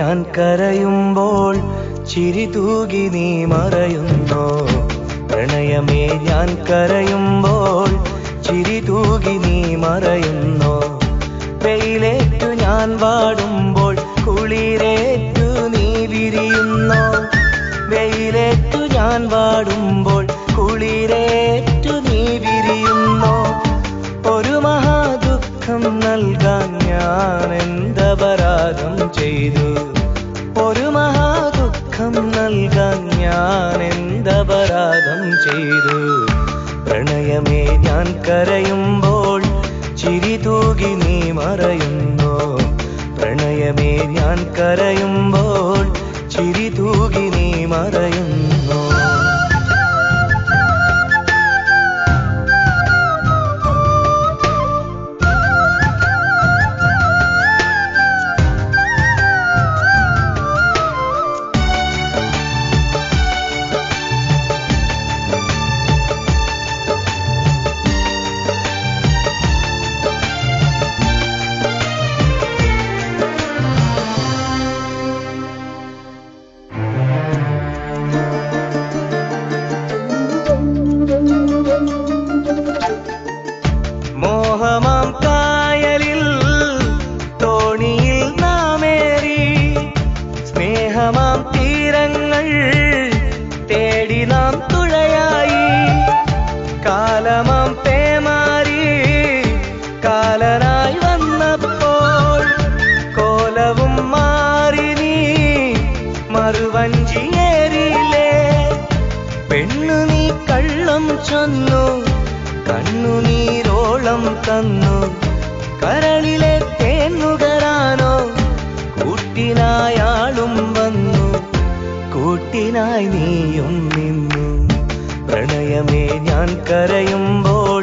ഞാൻ കരയുമ്പോൾ ചിരി തൂകി നീ മറയുന്നോ പ്രണയമേ ഞാൻ കരയുമ്പോൾ ചിരി തൂകി നീ മറയുന്നോ വെയിലേറ്റു ഞാൻ വാടുമ്പോൾ കുളിരേറ്റു നീ വിരിയുന്നോ വെയിലേറ്റു ഞാൻ വാടുമ്പോൾ കുളിരേറ്റു നീ വിരിയുന്നോ ഒരു മഹാദുഃഖം നൽകാൻ ഞാൻ എന്തപരാധം ചെയ്തു ഒരു മഹാദുഃഖം നൽകാൻ ഞാൻ എന്തപരാധം ചെയ്തു പ്രണയമേ ഞാൻ കരയുമ്പോൾ ചിരി തൂകി നീ മറയുന്നോ പ്രണയമേ ഞാൻ കരയുമ്പോൾ ചിരി തൂകി നീ മറയുന്നോ മോഹമാം കായലിൽ തോണിയിൽ നാമേറി സ്നേഹമാം തീരങ്ങൾ തേടി നാം തുഴയായി കാലമാം പേമാരി കാലനായി വന്നപ്പോൾ കോലവും മാറി നീ മറുവഞ്ചിയേറിയില്ലേ പെണ്ണു നീ കള്ളം ചൊന്നു കണ്ണുനീരോളം തന്നു കരളിലെ തേന്നുകരാനോ കൂട്ടിനായാളും വന്നു കൂട്ടിനായി നീയും നിന്നു പ്രണയമേ ഞാൻ കരയുമ്പോൾ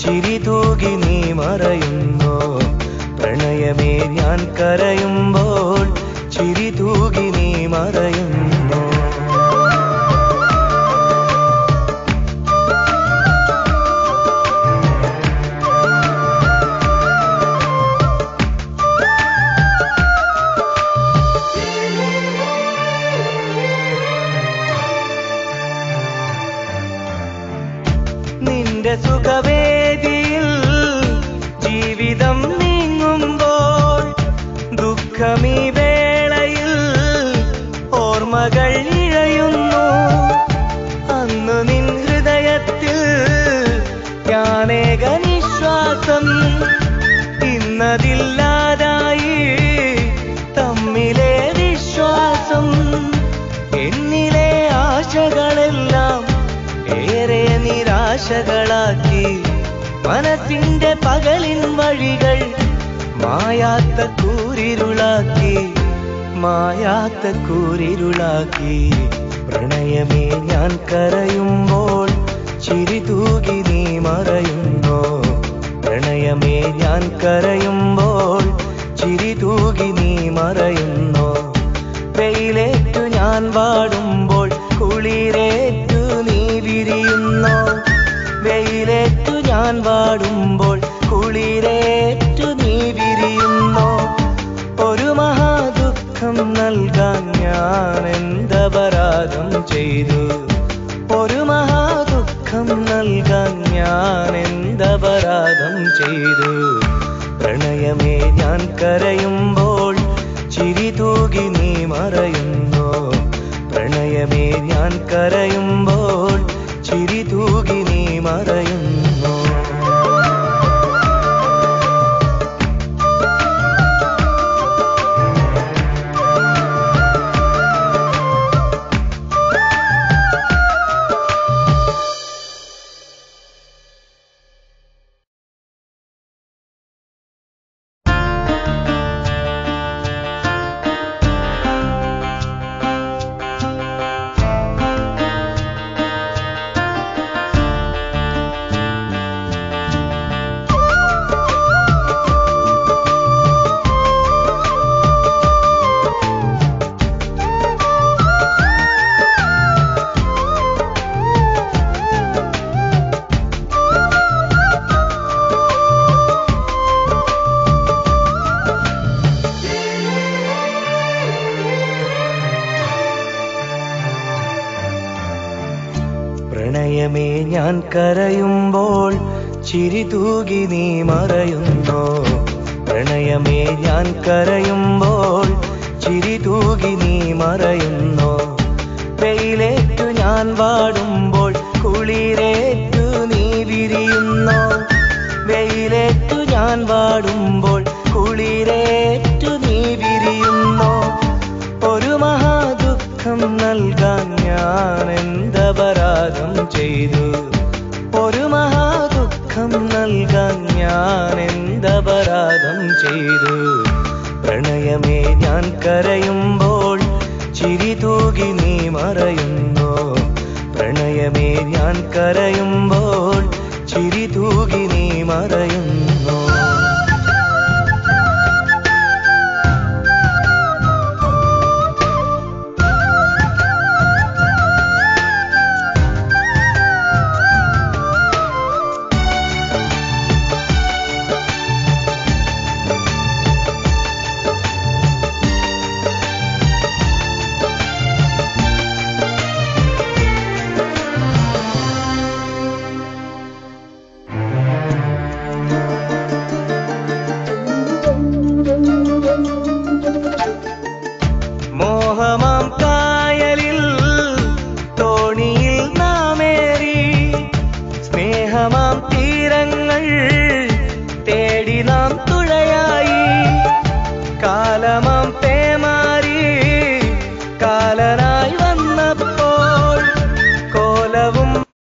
ചിരി തൂകി നീ മറയുന്നോ പ്രണയമേ ഞാൻ കരയുമ്പോൾ ചിരി തൂകി നീ മറയുന്നോ നിന്റെ സുഖവേദിയിൽ ജീവിതം നീങ്ങുമ്പോൾ ദുഃഖമീ വേളയിൽ ഓർമ്മകൾ ഇഴയുന്നു അന്നു നിൻ ഹൃദയത്തിൽ ഞാനേക നിശ്വാസം ഇന്നതില്ലാതായി തമ്മിലെ വിശ്വാസം എന്നിലെ ആശകളെല്ലാം ഏറെ നിരാശകളാക്കി മനസ്സിന്റെ പകലിൻ വഴികൾ മായാത്ത കൂരിരുളാക്കി പ്രണയമേ ഞാൻ കരയുമ്പോൾ ചിരി തൂകി നീ മറയുന്നോ പ്രണയമേ ഞാൻ കരയുമ്പോൾ ചിരി തൂകി നീ മറയുന്നോ വെയിലേറ്റു ഞാൻ വാടുമ്പോൾ കുളിരേറ്റു നീ വിരിയുന്നോ വെയിലേറ്റു ഞാൻ വാടുമ്പോൾ കുളിരേറ്റു നീ വിരിയുന്നോ ഒരു മഹാദുഃഖം നൽകാൻ ഞാൻ എന്തപരാധം ചെയ്തു ഒരു മഹാദുഃഖം നൽകാൻ ഞാൻ എന്തപരാധം ചെയ്തു പ്രണയമേ ഞാൻ കരയുമ്പോൾ ചിരി തൂകി നീ മറയുന്നോ പ്രണയമേ ഞാൻ കരയുമ്പോൾ ചിരി തൂകി നീ മറയുന്നോ പ്രണയമേ ഞാൻ കരയുമ്പോൾ ചിരി തൂകി നീ മറയുന്നോ പ്രണയമേ ഞാൻ കരയുമ്പോൾ ചിരി തൂകി നീ മറയുന്നോ വെയിലേറ്റു ഞാൻ വാടുമ്പോൾ കുളിരേറ്റു നീ വിരിയുന്നോ വെയിലേറ്റു ഞാൻ വാടുമ്പോൾ കുളിരേറ്റു നീ വിരിയുന്നോ ഒരു മഹാദുഃഖം നൽകാൻ ഞാൻ എന്തപരാധം ചെയ്തു ഒരു മഹാദുഃഖം നൽകാൻ ഞാൻ എന്തപരാധം ചെയ്തു പ്രണയമേ ഞാൻ കരയുമ്പോൾ ചിരി തൂകി നീ മറയുന്നോ പ്രണയമേ ഞാൻ കരയുമ്പോൾ ചിരി തൂകി നീ മറയുന്നോ മോഹമാം കായലിൽ തോണിയിൽ നാമേറി സ്നേഹമാം തീരങ്ങൾ തേടി നാം തുഴയായി കാലം